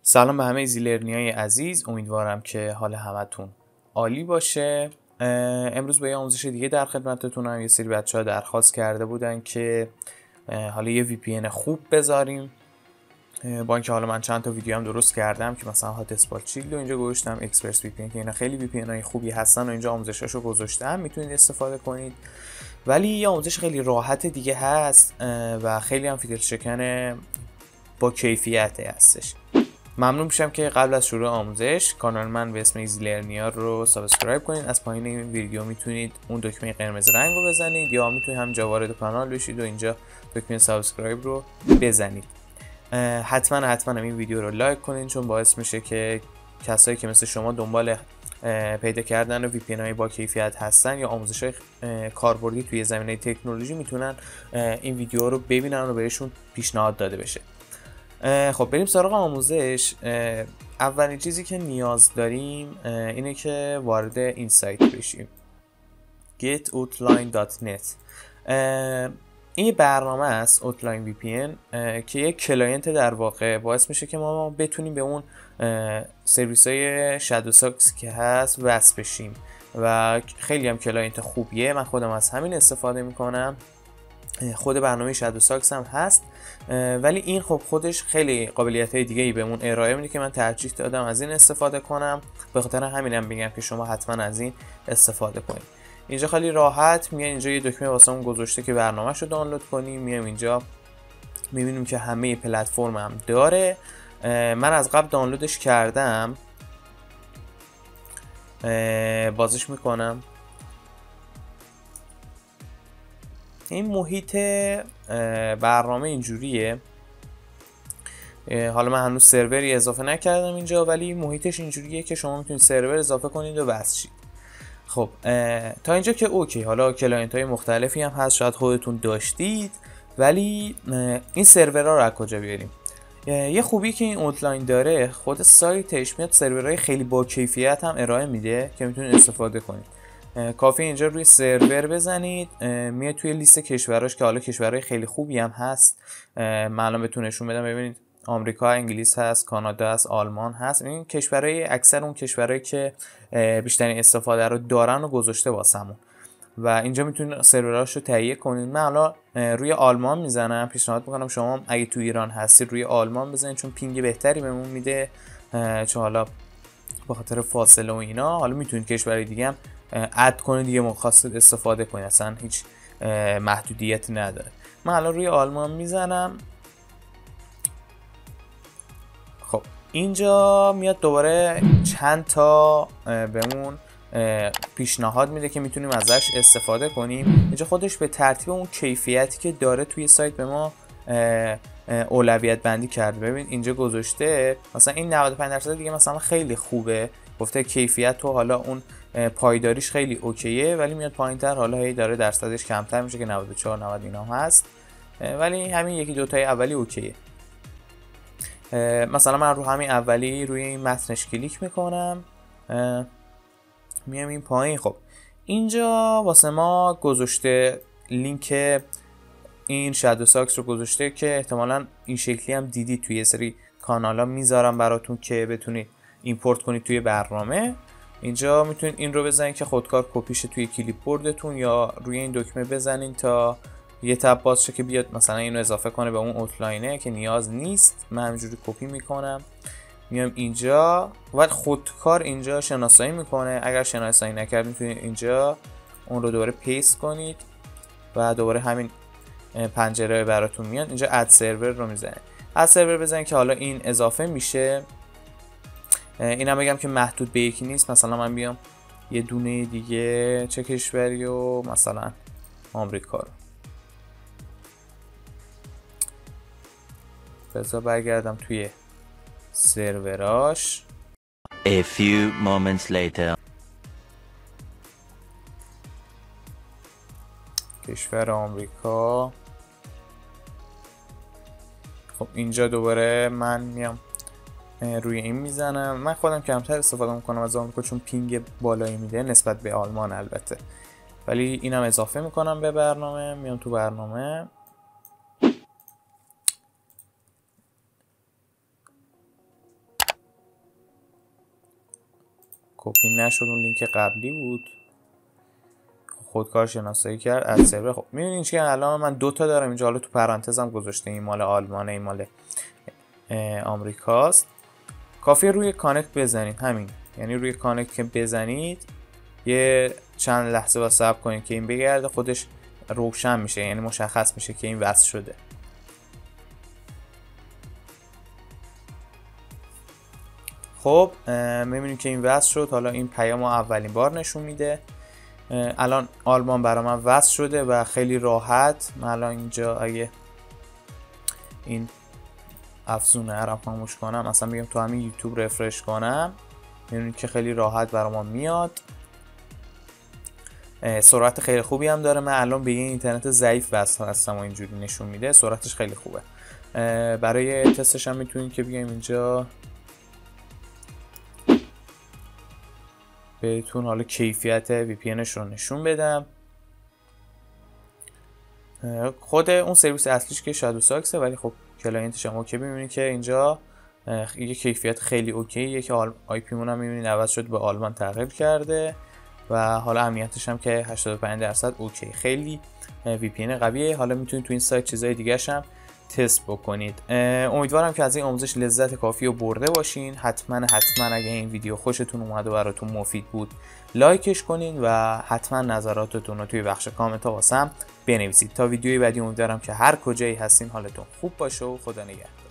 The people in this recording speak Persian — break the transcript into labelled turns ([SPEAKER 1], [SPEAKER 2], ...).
[SPEAKER 1] سلام به همه ایزیلرنیای عزیز، امیدوارم که حال همتون عالی باشه. امروز با یه آموزش دیگه در خدمتتونم. یه سری بچه‌ها درخواست کرده بودن که حالا یه VPN خوب بذاریم، با اینکه حالا من چند تا ویدیو هم درست کردم که مثلا هات اسپات شیلد رو اینجا گذاشتم، اکسپرس VPN که اینا خیلی VPN های خوبی هستن و اینجا آموزشاشو گذاشتم، میتونید استفاده کنید. ولی یه آموزش خیلی راحت دیگه هست و خیلی هم فیلتر شکن با کیفیت هستش. ممنون میشم که قبل از شروع آموزش کانال من به اسم ایزیلرنیا رو سابسکرایب کنید. از پایین این ویدیو میتونید اون دکمه قرمز رنگ رو بزنید یا میتونید همینجا وارد کانال بشید و اینجا دکمه سابسکرایب رو بزنید. حتما این ویدیو رو لایک کنید، چون باعث میشه که کسایی که مثل شما دنبال پیدا کردن VPN های با کیفیت هستن یا آموزش های کاربردی توی زمینه تکنولوژی میتونن این ویدیو رو ببینن و بهشون پیشنهاد داده بشه. خب بریم سراغ آموزش. اولین چیزی که نیاز داریم اینه که وارد این سایت بشیم، getoutline.net. این برنامه است Outline VPN که یک کلاینت در واقع باعث میشه که ما بتونیم به اون سرویس های شادو ساکس که هست وصل بشیم و خیلی هم کلاینت خوبیه. من خودم از همین استفاده میکنم. خود برنامه شادو ساکس هم هست، ولی این خب خودش خیلی قابلیت‌های دیگه‌ای بهمون ارائه میده که من ترجیح دادم از این استفاده کنم. به خاطر همینم میگم که شما حتما از این استفاده کنید. اینجا خیلی راحت میاد، اینجا یه دکمه واسمون گذاشته که برنامه‌شو رو دانلود کنیم. میام اینجا میبینیم که همه پلتفرم هم داره. من از قبل دانلودش کردم، بازش میکنم. این محیط برنامه اینجوریه. حالا من هنوز سروری اضافه نکردم اینجا، ولی محیطش اینجوریه که شما میتونید سرور اضافه کنید و وصل شید. خب تا اینجا که اوکی. حالا کلاینت های مختلفی هم هست، شاید خودتون داشتید، ولی این سرورها رو از کجا بیاریم؟ یه خوبی که این اوتلاین داره، خود سایتش میاد سرورهای خیلی با کیفیت هم ارائه میده که میتونید استفاده کنید. کافی اینجا روی سرور بزنید، میاد توی لیست کشوراش که حالا کشورهای خیلی خوبی هم هست. من الان بهتون نشون بدم. ببینید آمریکا، انگلیس هست، کانادا هست، آلمان هست. این کشورهای اکثر اون کشورهایی که بیشترین استفاده رو دارن رو گذاشته واسمون و اینجا میتونید سروراشو تهیه کنید. من حالا روی آلمان میزنم. پیشنهاد میکنم شما اگه تو ایران هستید روی آلمان بزنید، چون پینگ بهتری بهمون میده، چون حالا به خاطر فاصله و اینا. حالا میتونید کشورهای دیگه هم اد کنید دیگه، مخواستید استفاده کنید، اصلا هیچ محدودیتی نداره. من الان روی آلمان میزنم. خب اینجا میاد دوباره چند تا بهمون پیشنهاد میده که میتونیم ازش استفاده کنیم. اینجا خودش به ترتیب اون کیفیتی که داره توی سایت به ما اولویت بندی کرده. ببین اینجا گذاشته مثلا این 95% دیگه مثلا خیلی خوبه، گفته کیفیت و حالا اون پایداریش خیلی اوکیه، ولی میاد پایینتر حالا هی داره درصدش کمتر میشه که 94 90 اینا هست، ولی همین یکی دوتای اولی اوکیه. مثلا من رو همین اولی روی این متنش کلیک میکنم، میام این پایین. خب اینجا واسه ما گذاشته لینک این شادو ساکس رو گذاشته که احتمالاً این شکلی هم دیدید توی یه سری کانالا میذارم براتون که بتونید ایمپورت کنید توی برنامه. اینجا میتونید این رو بزنید که خودکار کپیش توی کلیپ بوردتون، یا روی این دکمه بزنید تا یه تب باز شه که بیاد مثلا اینو اضافه کنه به اون اوتلاینه که نیاز نیست. من همینجوری کپی میکنم، میام اینجا و خودکار اینجا شناسایی میکنه. اگر شناسایی نکرد میتونید اینجا اون رو دوباره پیست کنید و دوباره همین پنجره براتون میاد. اینجا اد سرور رو میزنه، اد سرور بزنید که حالا این اضافه میشه. اینم بگم که محدود به یکی نیست. مثلا من بیام یه دونه دیگه، چه کشوری، و مثلا آمریکا رو بذار برگردم توی سروراش.
[SPEAKER 2] A few moments later.
[SPEAKER 1] کشور آمریکا. خب اینجا دوباره من میام روی این میزنم. من خودم کمتر استفاده میکنم از آمریکا چون پینگ بالایی میده نسبت به آلمان البته، ولی اینم اضافه میکنم به برنامه. میام تو برنامه، کپی نشد، اون لینک قبلی بود. خودکار شناسایی کرد از سرور. خب میبینین چی الان من 2 تا دارم اینجا، حالا تو پرانتزم گذاشته این مال آلمانه این مال آمریکاست. کافیه روی کانکت بزنید، همین، یعنی روی کانکت که بزنید یه چند لحظه با صبر کنید که این بگرده، خودش روشن میشه، یعنی مشخص میشه که این وصل شده. خب میبینید که این وصل شد. حالا این پیامو اولین بار نشون میده. الان آلمان برای من وصل شده و خیلی راحت. من الان اینجا اگه این افزونه رو خاموش کنم، مثلا بگم تو همین یوتیوب رفرش کنم، میبینید که خیلی راحت برای ما میاد. سرعت خیلی خوبی هم داره. من الان به این اینترنت ضعیف وصل هستم و اینجوری نشون میده، سرعتش خیلی خوبه. برای تستش هم میتونید که بیایم اینجا بهتون حالا کیفیت VPNش رو نشون بدم. خود اون سرویس اصلیش که شادو ساکسه، ولی خب کلاینتش هم اوکی. ببینید که اینجا یه کیفیت خیلی اوکیه که آی پی مون هم میبینید عوض شد به آلمان تغییر کرده و حالا امنیتش هم که 85% اوکی. خیلی VPN قویه. حالا میتونید تو این سایت چیزای دیگه هم تست بکنید. امیدوارم که از این آموزش لذت کافی رو برده باشین. حتما اگه این ویدیو خوشتون اومد و براتون مفید بود لایکش کنین و حتما نظراتتون رو توی بخش کامنت ها واسم بنویسید. تا ویدیوی بعدی امیدوارم که هر کجایی هستین حالتون خوب باشه و خدا نگهدار.